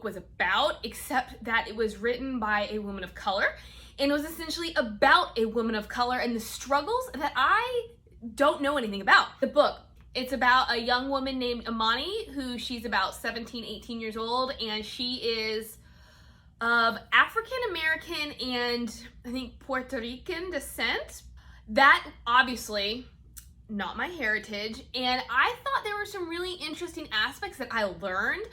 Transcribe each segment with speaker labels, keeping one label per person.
Speaker 1: was about, except that it was written by a woman of color, and it was essentially about a woman of color and the struggles that I don't know anything about. The book, it's about a young woman named Imani, who she's about 17, 18 years old, and she is of African American and I think Puerto Rican descent. That obviously not my heritage, and I thought there were some really interesting aspects that I learned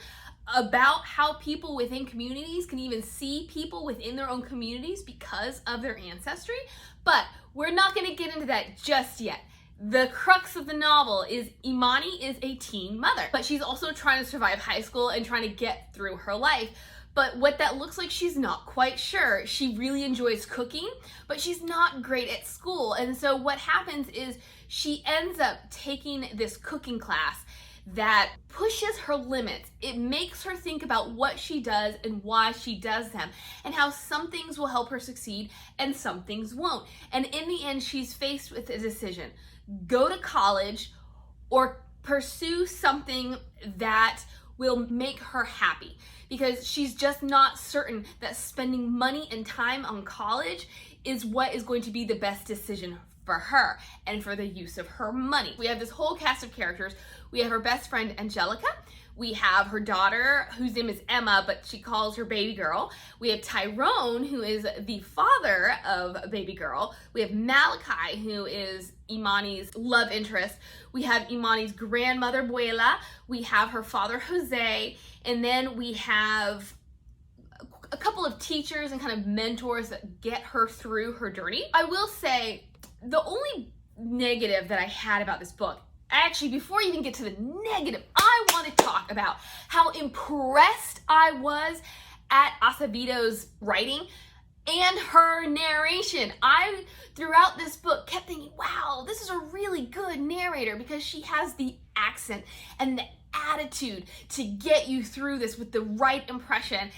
Speaker 1: about how people within communities can even see people within their own communities because of their ancestry, but we're not going to get into that just yet. The crux of the novel is Imani is a teen mother, but she's also trying to survive high school and trying to get through her life. But what that looks like, she's not quite sure. She really enjoys cooking, but she's not great at school. And so what happens is she ends up taking this cooking class that pushes her limits. It makes her think about what she does and why she does them, and how some things will help her succeed and some things won't. And in the end, she's faced with a decision: go to college or pursue something that will make her happy, because she's just not certain that spending money and time on college is what is going to be the best decision for her and for the use of her money. We have this whole cast of characters. We have her best friend Angelica. We have her daughter, whose name is Emma, but she calls her baby girl. We have Tyrone, who is the father of baby girl. We have Malachi, who is Imani's love interest. We have Imani's grandmother, Buela. We have her father, Jose. And then we have a couple of teachers and kind of mentors that get her through her journey. I will say, the only negative that I had about this book, actually, before I even get to the negative, I want to talk about how impressed I was at Acevedo's writing and her narration. I, throughout this book, kept thinking, wow, this is a really good narrator, because she has the accent and the attitude to get you through this with the right impression.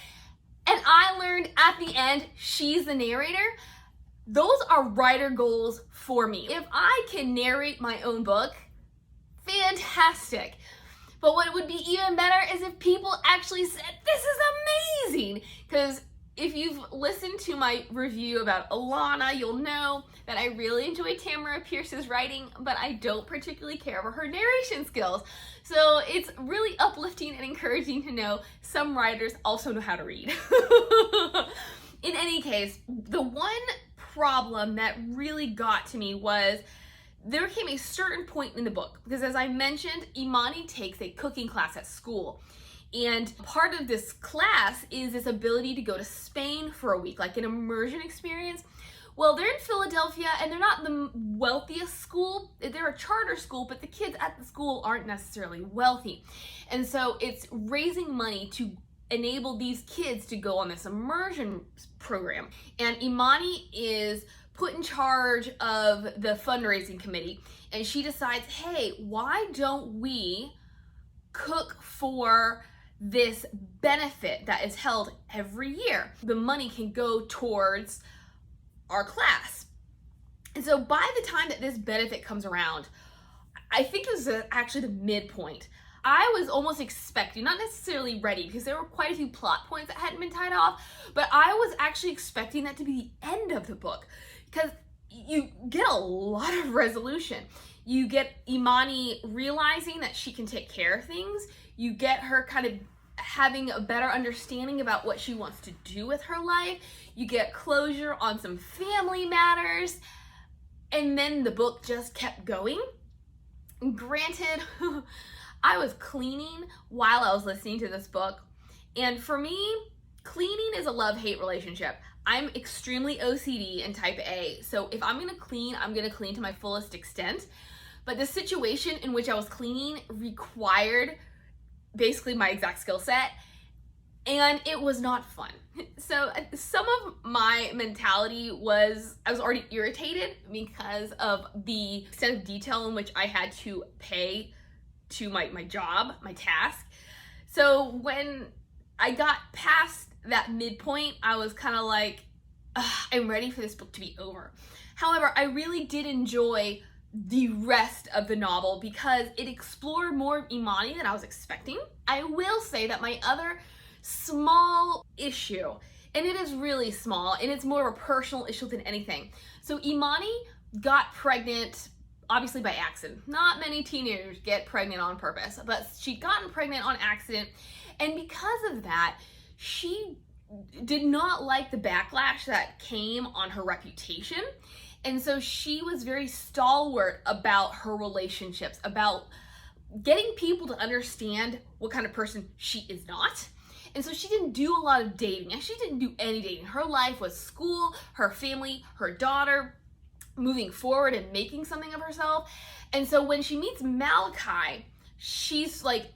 Speaker 1: And I learned at the end, she's the narrator. Those are writer goals for me. If I can narrate my own book, fantastic. But what would be even better is if people actually said, this is amazing. Because if you've listened to my review about Alana, you'll know that I really enjoy Tamara Pierce's writing, but I don't particularly care for her narration skills. So it's really uplifting and encouraging to know some writers also know how to read. In any case, the one problem that really got to me was there came a certain point in the book, because as I mentioned, Imani takes a cooking class at school. And part of this class is this ability to go to Spain for a week, like an immersion experience. Well, they're in Philadelphia and they're not the wealthiest school. They're a charter school, but the kids at the school aren't necessarily wealthy. And so it's raising money to enable these kids to go on this immersion program. And Imani is put in charge of the fundraising committee, and she decides, hey, why don't we cook for this benefit that is held every year? The money can go towards our class. And so by the time that this benefit comes around, I think it was actually the midpoint, I was almost expecting, not necessarily ready, because there were quite a few plot points that hadn't been tied off, but I was actually expecting that to be the end of the book, because you get a lot of resolution. You get Imani realizing that she can take care of things. You get her kind of having a better understanding about what she wants to do with her life. You get closure on some family matters. And then the book just kept going. Granted, I was cleaning while I was listening to this book. And for me, cleaning is a love-hate relationship. I'm extremely OCD and type A. So if I'm gonna clean, I'm gonna clean to my fullest extent. But the situation in which I was cleaning required basically my exact skill set, and it was not fun. So some of my mentality was, I was already irritated because of the extent of detail in which I had to pay to my job, my task. So when I got past that midpoint, I was kind of like, I'm ready for this book to be over. However, I really did enjoy the rest of the novel because it explored more of Imani than I was expecting. I will say that my other small issue. And it is really small, and it's more of a personal issue than anything. So Imani got pregnant, obviously by accident. Not many teenagers get pregnant on purpose, but she'd gotten pregnant on accident, and because of that, she did not like the backlash that came on her reputation. And so she was very stalwart about her relationships, about getting people to understand what kind of person she is not. And so she didn't do a lot of dating. Actually, she didn't do any dating. Her life was school, her family, her daughter, moving forward and making something of herself. And so when she meets Malachi, she's like,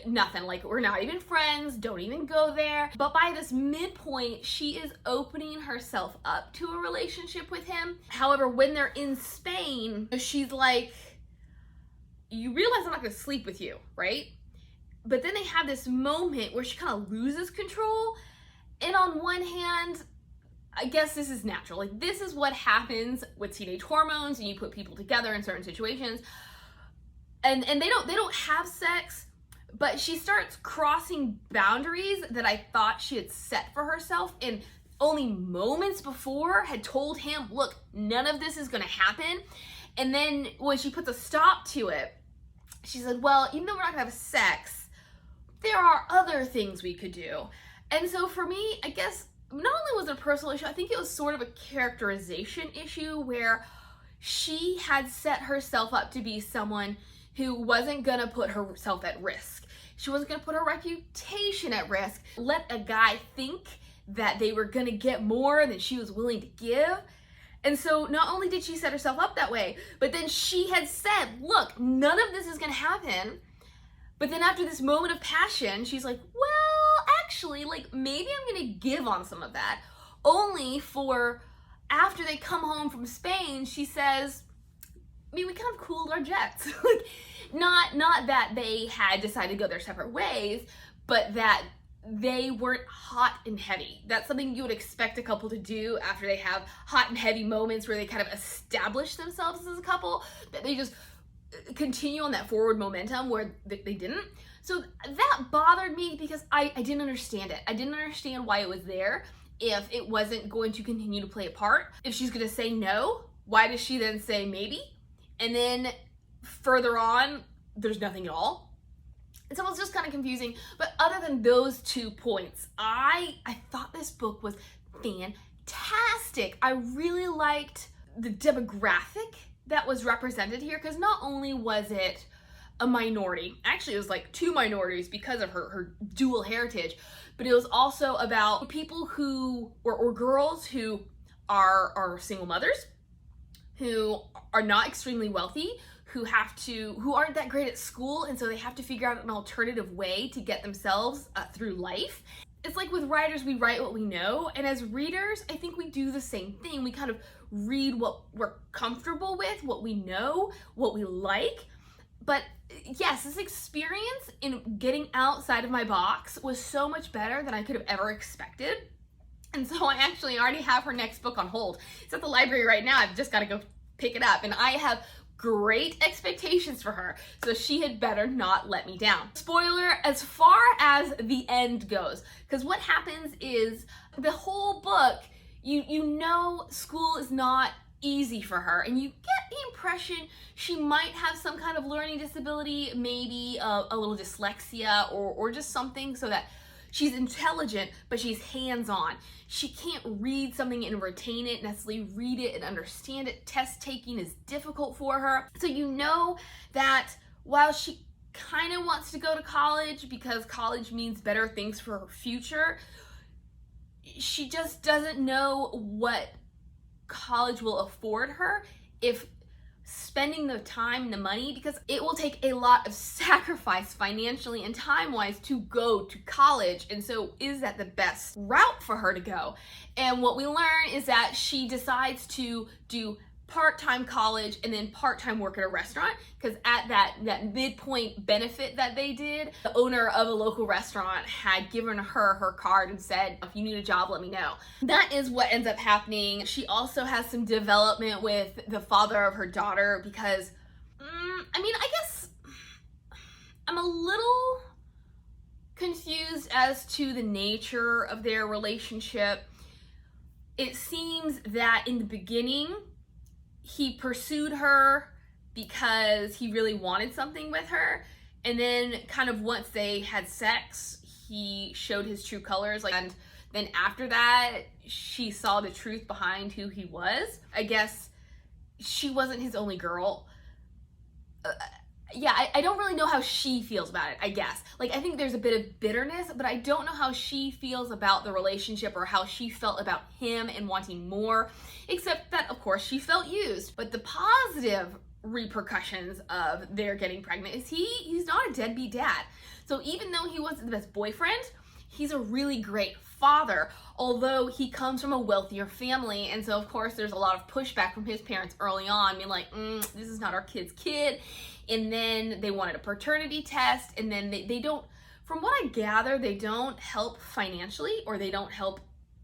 Speaker 1: nothing. Like, we're not even friends. Don't even go there. But by this midpoint, she is opening herself up to a relationship with him. However, when they're in Spain, she's like, you realize I'm not going to sleep with you, right? But then they have this moment where she kind of loses control. And on one hand, I guess this is natural. Like, this is what happens with teenage hormones, and you put people together in certain situations. And they don't have sex, but she starts crossing boundaries that I thought she had set for herself, and only moments before had told him, look, none of this is going to happen. And then when she puts a stop to it, she said, well, even though we're not going to have sex, there are other things we could do. And so for me, I guess not only was it a personal issue, I think it was sort of a characterization issue where she had set herself up to be someone who wasn't gonna put herself at risk. She wasn't gonna put her reputation at risk, let a guy think that they were gonna get more than she was willing to give. And so not only did she set herself up that way, but then she had said, look, none of this is gonna happen. But then after this moment of passion, she's like, well, actually, like, maybe I'm gonna give on some of that. Only for, after they come home from Spain, she says, I mean, we kind of cooled our jets. Like, not that they had decided to go their separate ways, but that they weren't hot and heavy. That's something you would expect a couple to do after they have hot and heavy moments where they kind of establish themselves as a couple, that they just continue on that forward momentum where they didn't. So that bothered me because I didn't understand it. I didn't understand why it was there if it wasn't going to continue to play a part. If she's going to say no, why does she then say maybe? And then further on, there's nothing at all. And so it was just kind of confusing. But other than those 2 points, I thought this book was fantastic. I really liked the demographic that was represented here, because not only was it a minority, actually it was like 2 minorities because of her dual heritage, but it was also about people who, or girls who are single mothers, who are not extremely wealthy, who aren't that great at school, and so they have to figure out an alternative way to get themselves through life. It's like with writers, we write what we know, and as readers, I think we do the same thing. We kind of read what we're comfortable with, what we know, what we like. But yes, this experience in getting outside of my box was so much better than I could have ever expected. And so I actually already have her next book on hold. It's at the library right now. I've just got to go pick it up, and I have great expectations for her, so she had better not let me down. Spoiler as far as the end goes, because what happens is the whole book, you know school is not easy for her, and you get the impression she might have some kind of learning disability, maybe a little dyslexia or just something, so that she's intelligent, but she's hands-on. She can't read something and retain it, necessarily read it and understand it. Test taking is difficult for her. So you know that while she kind of wants to go to college because college means better things for her future, she just doesn't know what college will afford her if spending the time and the money, because it will take a lot of sacrifice financially and time-wise to go to college. And so is that the best route for her to go? And what we learn is that she decides to do part-time college and then part-time work at a restaurant, because at that midpoint benefit that they did, the owner of a local restaurant had given her card and said, if you need a job, let me know. That is what ends up happening. She also has some development with the father of her daughter, because I mean, I guess I'm a little confused confused as to the nature of their relationship. It seems that in the beginning, he pursued her because he really wanted something with her. And then kind of once they had sex, he showed his true colors. And then after that, she saw the truth behind who he was. I guess she wasn't his only girl. Yeah, I don't really know how she feels about it, I guess. Like, I think there's a bit of bitterness, but I don't know how she feels about the relationship or how she felt about him and wanting more, except that, of course, she felt used. But the positive repercussions of their getting pregnant is he's not a deadbeat dad. So even though he wasn't the best boyfriend, he's a really great father, although he comes from a wealthier family. And so, of course, there's a lot of pushback from his parents early on, being like, this is not our kid's kid. And then they wanted a paternity test, and then they don't, from what I gather, they don't help financially, or they don't help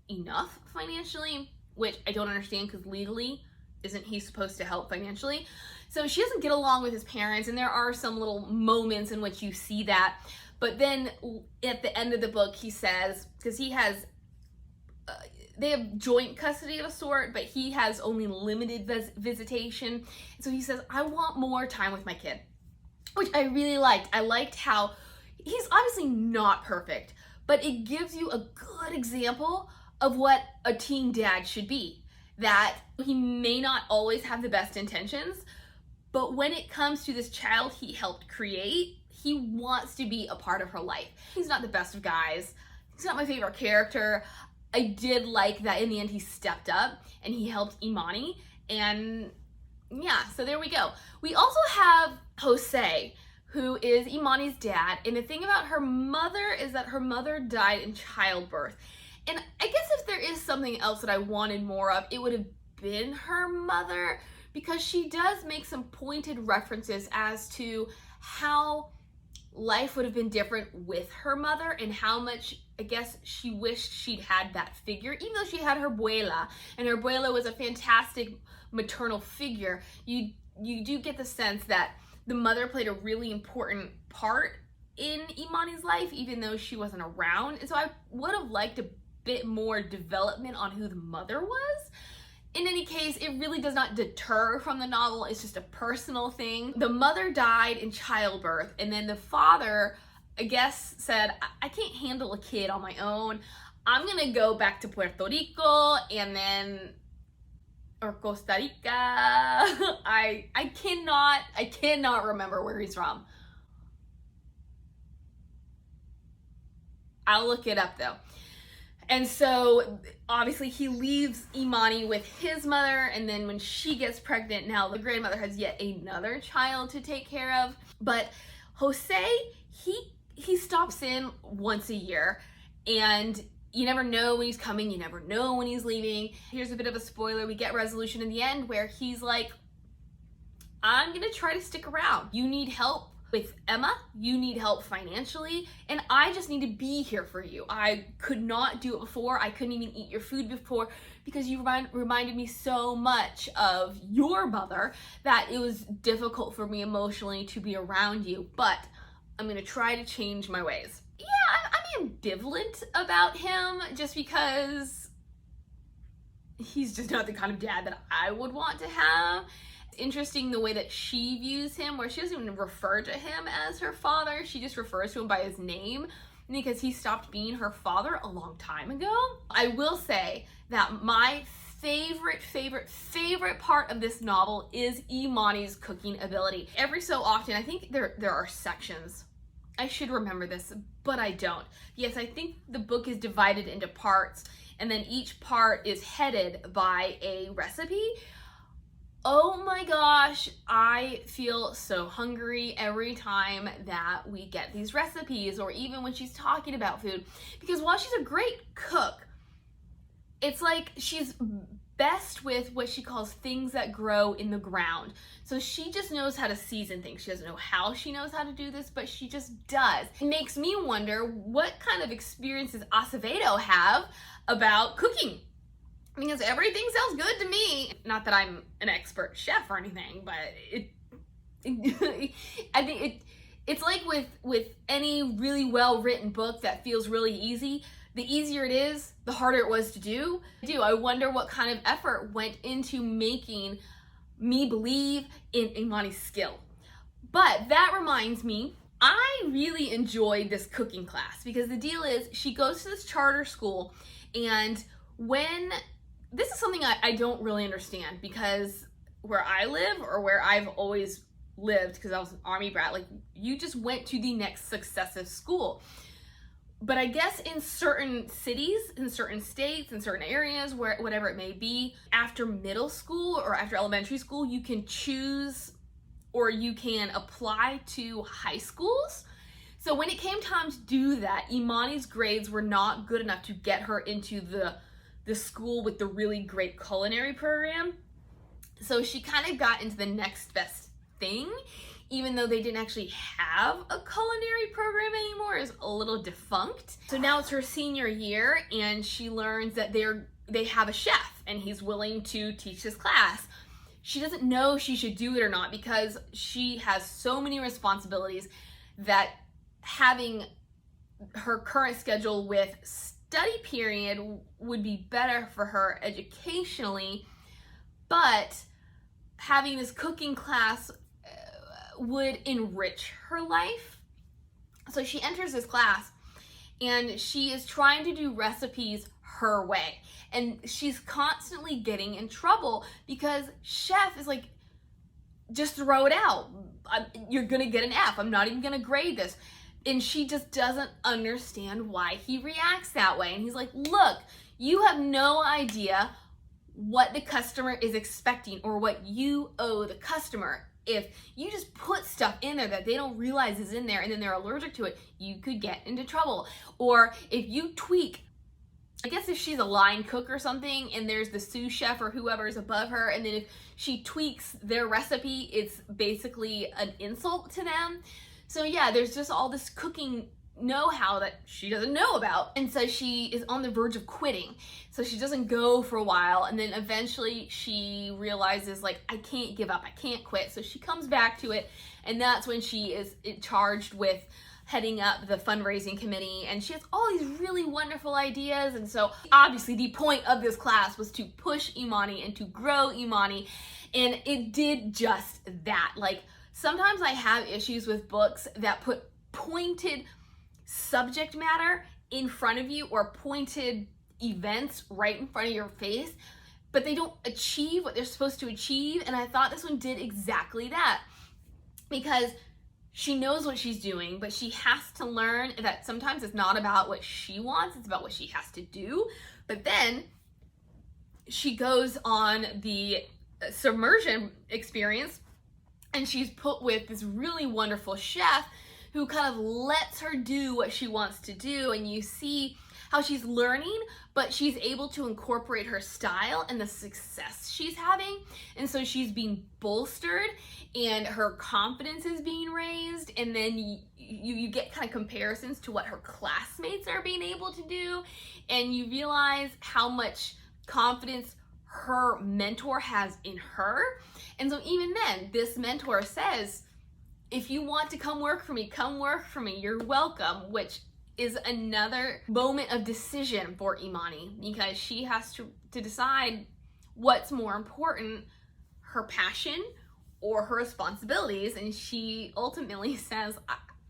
Speaker 1: enough financially, which I don't understand, because legally, isn't he supposed to help financially? So she doesn't get along with his parents, and there are some little moments in which you see that. But then at the end of the book, he says, because he has, they have joint custody of a sort, but he has only limited visitation. So he says, I want more time with my kid, which I really liked. I liked how he's obviously not perfect, but it gives you a good example of what a teen dad should be. That he may not always have the best intentions, but when it comes to this child he helped create, he wants to be a part of her life. He's not the best of guys. He's not my favorite character. I did like that in the end he stepped up and he helped Imani. And yeah, so there we go. We also have Jose, who is Imani's dad. And the thing about her mother is that her mother died in childbirth. And I guess if there is something else that I wanted more of, it would have been her mother, because she does make some pointed references as to how life would have been different with her mother and how much, I guess, she wished she'd had that figure. Even though she had her abuela, and her abuela was a fantastic maternal figure, you do get the sense that the mother played a really important part in Imani's life, even though she wasn't around. And so I would have liked a bit more development on who the mother was. In any case, it really does not deter from the novel. It's just a personal thing. The mother died in childbirth, and then the father, I guess, said, I can't handle a kid on my own. I'm gonna go back to Puerto Rico and then, or Costa Rica. I cannot remember where he's from. I'll look it up though. And so obviously he leaves Imani with his mother, and then when she gets pregnant, now the grandmother has yet another child to take care of. But Jose, he stops in once a year, and you never know when he's coming, you never know when he's leaving. Here's a bit of a spoiler. We get resolution in the end where he's like, I'm gonna try to stick around. You need help with Emma, you need help financially, and I just need to be here for you. I could not do it before. I couldn't even eat your food before because you reminded me so much of your mother that it was difficult for me emotionally to be around you, but I'm gonna try to change my ways. Yeah, I'm ambivalent about him just because he's just not the kind of dad that I would want to have. Interesting the way that she views him, where she doesn't even refer to him as her father. She just refers to him by his name because he stopped being her father a long time ago. I will say that my favorite part of this novel is Imani's cooking ability. Every so often, I think there are sections. I should remember this, but I don't. Yes, I think the book is divided into parts, and then each part is headed by a recipe. Oh my gosh, I feel so hungry every time that we get these recipes, or even when she's talking about food, because while she's a great cook, it's like she's best with what she calls things that grow in the ground. So she just knows how to season things. She doesn't know how she knows how to do this, but she just does. It makes me wonder what kind of experiences Acevedo have about cooking, because everything sounds good to me. Not that I'm an expert chef or anything, but I think It's like with any really well-written book that feels really easy, the easier it is, the harder it was to do. I wonder what kind of effort went into making me believe in Imani's skill. But that reminds me, I really enjoyed this cooking class because the deal is she goes to this charter school, and this is something I don't really understand, because where I live, or where I've always lived, because I was an army brat, like, you just went to the next successive school. But I guess in certain cities, in certain states, in certain areas, where whatever it may be, after middle school or after elementary school, you can choose, or you can apply to high schools. So when it came time to do that, Imani's grades were not good enough to get her into the school with the really great culinary program. So she kind of got into the next best thing, even though they didn't actually have a culinary program anymore. It's a little defunct. So now it's her senior year, and she learns that they have a chef, and he's willing to teach this class. She doesn't know if she should do it or not, because she has so many responsibilities that having her current schedule with study period would be better for her educationally, but having this cooking class would enrich her life. So she enters this class, and she is trying to do recipes her way, and she's constantly getting in trouble because chef is like, just throw it out, you're gonna get an F, I'm not even gonna grade this. And she just doesn't understand why he reacts that way. And he's like, look, you have no idea what the customer is expecting or what you owe the customer. If you just put stuff in there that they don't realize is in there, and then they're allergic to it, you could get into trouble. Or if you tweak, I guess if she's a line cook or something, and there's the sous chef or whoever's above her, and then if she tweaks their recipe, it's basically an insult to them. So yeah, there's just all this cooking know-how that she doesn't know about. And so she is on the verge of quitting. So she doesn't go for a while, and then eventually she realizes, like, I can't give up, I can't quit. So she comes back to it, and that's when she is charged with heading up the fundraising committee, and she has all these really wonderful ideas. And so obviously the point of this class was to push Imani and to grow Imani, and it did just that. Like, sometimes I have issues with books that put pointed subject matter in front of you, or pointed events right in front of your face, but they don't achieve what they're supposed to achieve. And I thought this one did exactly that, because she knows what she's doing, but she has to learn that sometimes it's not about what she wants, it's about what she has to do. But then she goes on the submersion experience, and she's put with this really wonderful chef who kind of lets her do what she wants to do. And you see how she's learning, but she's able to incorporate her style and the success she's having. And so she's being bolstered, and her confidence is being raised. And then you get kind of comparisons to what her classmates are being able to do. And you realize how much confidence her mentor has in her. And so even then, this mentor says, if you want to come work for me, come work for me, you're welcome, which is another moment of decision for Imani, because she has to decide what's more important, her passion or her responsibilities. And she ultimately says,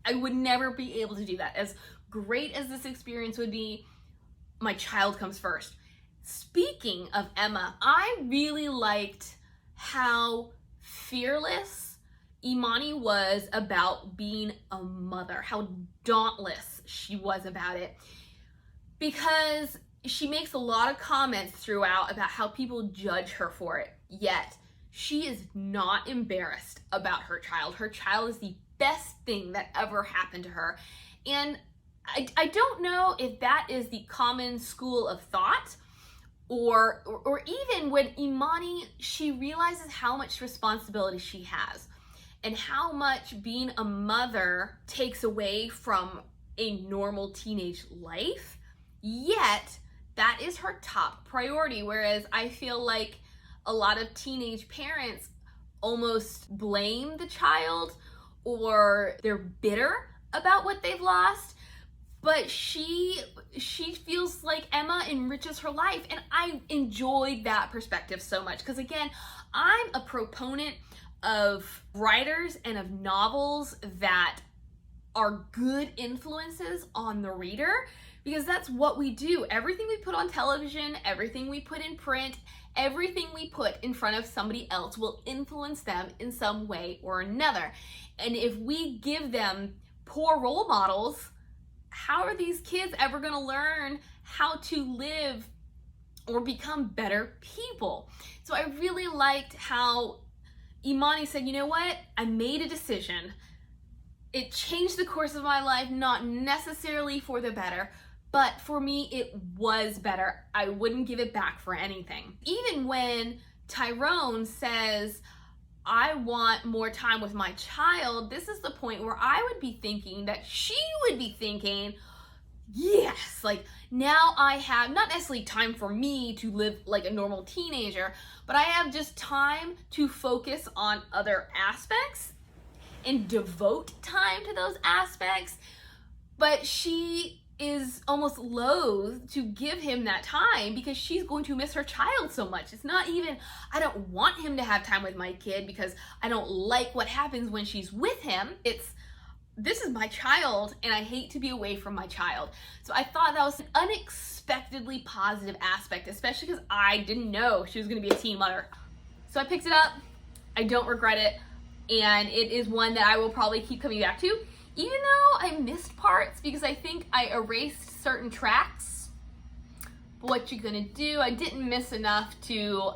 Speaker 1: I would never be able to do that. As great as this experience would be, my child comes first. Speaking of Emma, I really liked how fearless Imani was about being a mother, how dauntless she was about it, because she makes a lot of comments throughout about how people judge her for it, yet she is not embarrassed about her child. Her child is the best thing that ever happened to her. And I don't know if that is the common school of thought, or even when Imani, she realizes how much responsibility she has and how much being a mother takes away from a normal teenage life, yet that is her top priority. Whereas I feel like a lot of teenage parents almost blame the child or they're bitter about what they've lost, but she feels like Emma enriches her life. And I enjoyed that perspective so much, because again, I'm a proponent of writers and of novels that are good influences on the reader, because that's what we do. Everything we put on television, everything we put in print, everything we put in front of somebody else will influence them in some way or another. And if we give them poor role models, how are these kids ever going to learn how to live or become better people? So I really liked how Imani said, you know what? I made a decision. It changed the course of my life, not necessarily for the better, but for me, it was better. I wouldn't give it back for anything. Even when Tyrone says, I want more time with my child, this is the point where I would be thinking that she would be thinking, yes, like now I have not necessarily time for me to live like a normal teenager, but I have just time to focus on other aspects and devote time to those aspects. But she is almost loath to give him that time because she's going to miss her child so much. It's not even, I don't want him to have time with my kid because I don't like what happens when she's with him. It's, this is my child and I hate to be away from my child. So I thought that was an unexpectedly positive aspect, especially because I didn't know she was going to be a teen mother. So I picked it up. I don't regret it. And it is one that I will probably keep coming back to, even though I missed parts because I think I erased certain tracks. But what you gonna do? I didn't miss enough to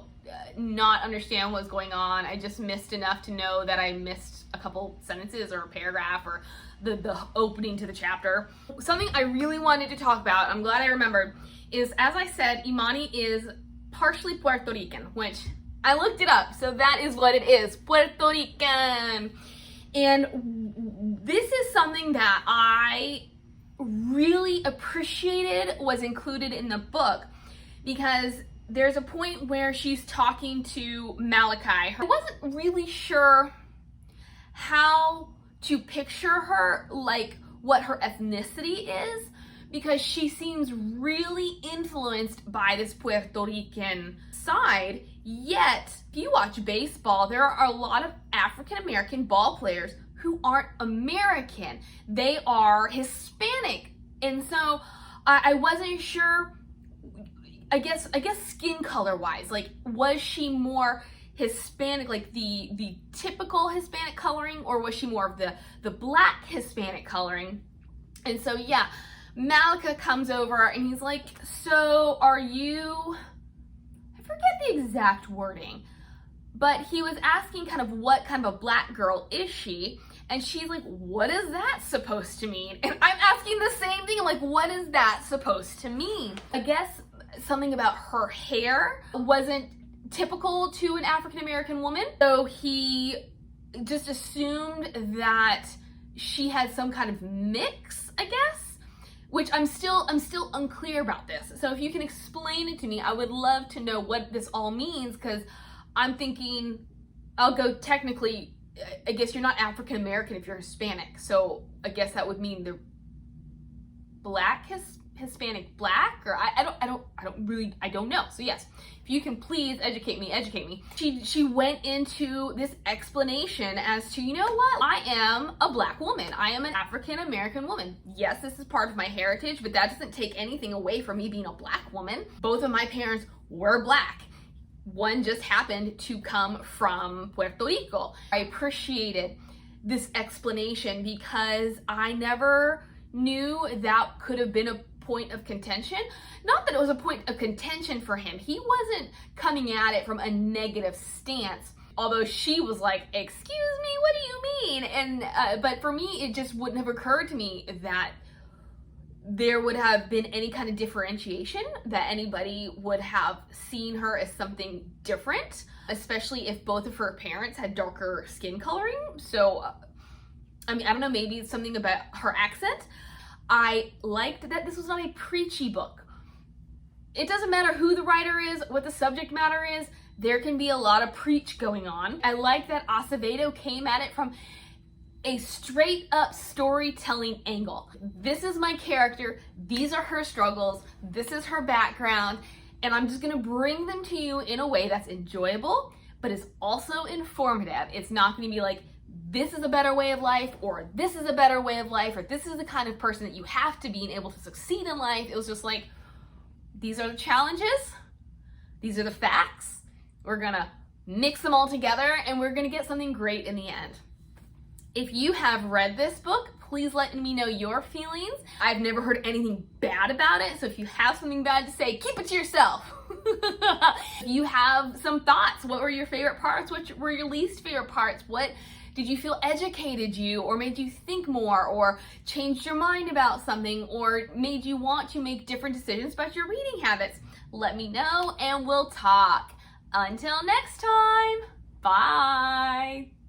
Speaker 1: not understand what was going on. I just missed enough to know that I missed a couple sentences or a paragraph or the opening to the chapter. Something I really wanted to talk about, I'm glad I remembered, is, as I said, Imani is partially Puerto Rican, which I looked it up, so that is what it is, Puerto Rican. And this is something that I really appreciated was included in the book, because there's a point where she's talking to Malachi. I wasn't really sure how to picture her, like what her ethnicity is, because she seems really influenced by this Puerto Rican side. Yet, if you watch baseball, there are a lot of African American ball players who aren't American. They are Hispanic. And so I wasn't sure, I guess skin color wise, like was she more Hispanic, like the typical Hispanic coloring, or was she more of the black Hispanic coloring? And so yeah, Malika comes over and he's like, so are you, I forget the exact wording, but he was asking kind of what kind of a black girl is she? And she's like, what is that supposed to mean? And I'm asking the same thing. I'm like, what is that supposed to mean? I guess something about her hair wasn't typical to an African-American woman. So he just assumed that she had some kind of mix, I guess, which I'm still unclear about this. So if you can explain it to me, I would love to know what this all means, because I'm thinking, I'll go technically, I guess you're not African American if you're Hispanic. So I guess that would mean the black Hispanic black, or I don't know. So yes, if you can please educate me. She went into this explanation as to, you know what? I am a black woman. I am an African American woman. Yes, this is part of my heritage, but that doesn't take anything away from me being a black woman. Both of my parents were black. One just happened to come from Puerto Rico. I appreciated this explanation because I never knew that could have been a point of contention. Not that it was a point of contention for him. He wasn't coming at it from a negative stance, although she was like, excuse me, what do you mean? And but for me, it just wouldn't have occurred to me that there would have been any kind of differentiation, that anybody would have seen her as something different, especially if both of her parents had darker skin coloring. So, I mean, I don't know, maybe it's something about her accent. I liked that this was not a preachy book. It doesn't matter who the writer is, what the subject matter is, there can be a lot of preach going on. I like that Acevedo came at it from, a straight up storytelling angle. This is my character, these are her struggles, this is her background, and I'm just gonna bring them to you in a way that's enjoyable, but is also informative. It's not gonna be like, this is a better way of life, or this is a better way of life, or this is the kind of person that you have to be and able to succeed in life. It was just like, these are the challenges, these are the facts, we're gonna mix them all together, and we're gonna get something great in the end. If you have read this book, please let me know your feelings. I've never heard anything bad about it, so if you have something bad to say, keep it to yourself. If you have some thoughts, what were your favorite parts? What were your least favorite parts? What did you feel educated you, or made you think more, or changed your mind about something, or made you want to make different decisions about your reading habits? Let me know and we'll talk. Until next time, bye.